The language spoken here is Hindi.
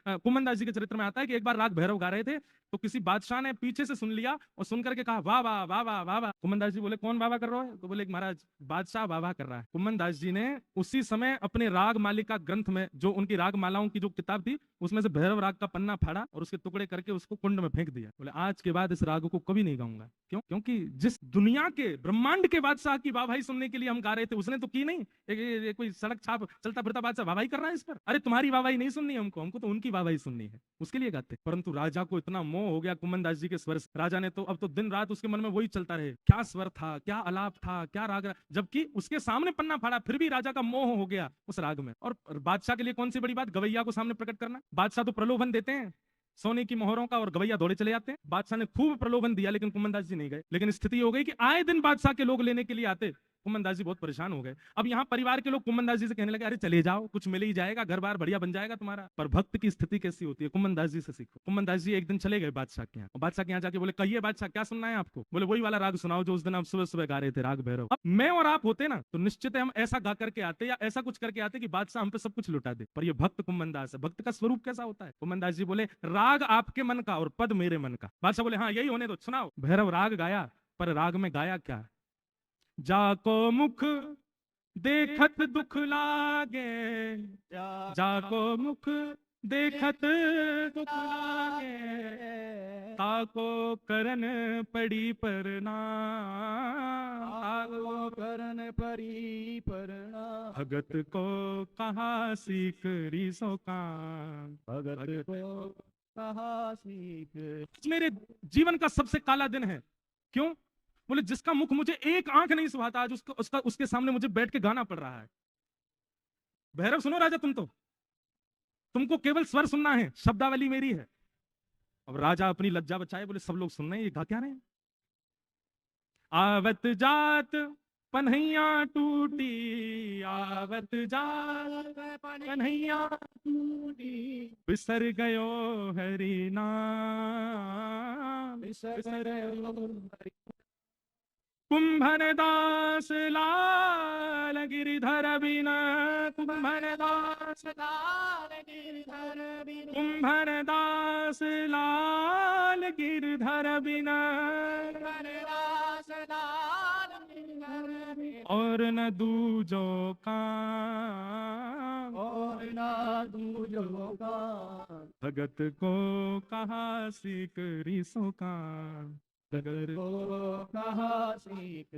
कुम्मन दास जी के चरित्र में आता है कि एक बार राग भैरव गा रहे थे तो किसी बादशाह ने पीछे से सुन लिया और सुन करके कहा वाह वाह वाह वाह वाह वाह। कुम्मन दास जी बोले कौन वाह वाह कर रहा है? तो बोले महाराज बादशाह वाह वाह कर रहा है। कुम्मन दास जी ने उसी समय अपने राग मालिका ग्रंथ में, जो उनकी राग मालाओं की जो किताब थी, उसमें से भैरव राग का पन्ना फाड़ा और उसके टुकड़े करके उसको कुंड में फेंक दिया। बोले आज के बाद इस राग को कभी नहीं गाऊंगा। क्यों? क्योंकि जिस दुनिया के ब्रह्मांड के बादशाह की वाहवाही सुनने के लिए हम गा रहे थे उसने तो की नहीं। कोई सड़क छाप चलता फिरता बादशाह वाहवाही कर रहा है इस पर। अरे तुम्हारी वाहवाही नहीं सुननी हमको, हमको तो उनकी वाहवाही सुननी है, उसके लिए गाते। परंतु राजा को इतना मोह हो गया कुम्मन दास जी के स्वर से, राजा ने तो अब तो दिन रात उसके मन में वही चलता रहे, क्या स्वर था, क्या आलाप था, क्या राग, जबकि उसके सामने पन्ना फाड़ा फिर भी राजा का मोह हो गया उस राग में। और बादशाह के लिए कौन सी बड़ी बात गवैया को सामने प्रकट करना। बादशाह तो प्रलोभन देते हैं सोने की मोहरों का और गवैया दौड़े चले जाते हैं। बादशाह ने खूब प्रलोभन दिया लेकिन कुम्मन दास जी नहीं गए। लेकिन स्थिति हो गई कि आए दिन बादशाह के लोग लेने के लिए आते, कुम्मन दास जी बहुत परेशान हो गए। अब यहाँ परिवार के लोग कुम्मन दास जी से कहने लगे अरे चले जाओ, कुछ मिल ही जाएगा, घर बार बढ़िया बन जाएगा तुम्हारा। पर भक्त की स्थिति कैसी होती है कुम्मन दास जी से सीखो। कुम्मन दास जी एक दिन चले गए बादशाह के यहाँ, बादशाह के यहाँ जाके बोले कहिए बादशाह क्या सुनना है आपको? बोले वही वाला राग सुनाओ जो उस दिन आप सुबह सुबह गा रहे थे, राग भैरव। अब मैं और आप होते ना तो निश्चित है हम ऐसा गा करके आते या ऐसा कुछ करके आते कि बादशाह हम पे सब कुछ लुटा दे। पर ये भक्त कुम्मन दास है, भक्त का स्वरूप कैसा होता है? कुम्मन दास जी बोले राग आपके मन का और पद मेरे मन का। बादशाह बोले हाँ यही होने दो, सुनाओ। भैरव राग गाया, पर राग में गाया क्या? जाको मुख देखत दुख लागे, जाको मुख देखत दुख लागे, ताको करन पड़ी प्रणाम, ताको करन परी प्रणाम, भगत को कहा सीख सो काम, भगत को कहा सीख। मेरे जीवन का सबसे काला दिन है। क्यों? बोले जिसका मुख मुझे एक आंख नहीं सुहाता, आज उसके सामने मुझे बैठ के गाना पड़ रहा है। भैरव सुनो राजा, तुमको केवल स्वर सुनना है, शब्दावली मेरी है। अब राजा अपनी लज्जा बचाए, बोले सब लोग सुन रहे हैं, ये गा क्या रहे हैं? आवत जात पन्हैया टूटी, आवत जात पन्हैया टूटी, बिसर गयो हरि नाम, बिसर गयो हरि। कुंभन दास लाल गिरधर बिन, कुंभन दास लाल गिरधर बिन, कुंभन दास लाल गिरधर बिन, और न दूजो काम, और ना दूजो का, भगत को कहा सीख सो काम, भगत को कहा सीख।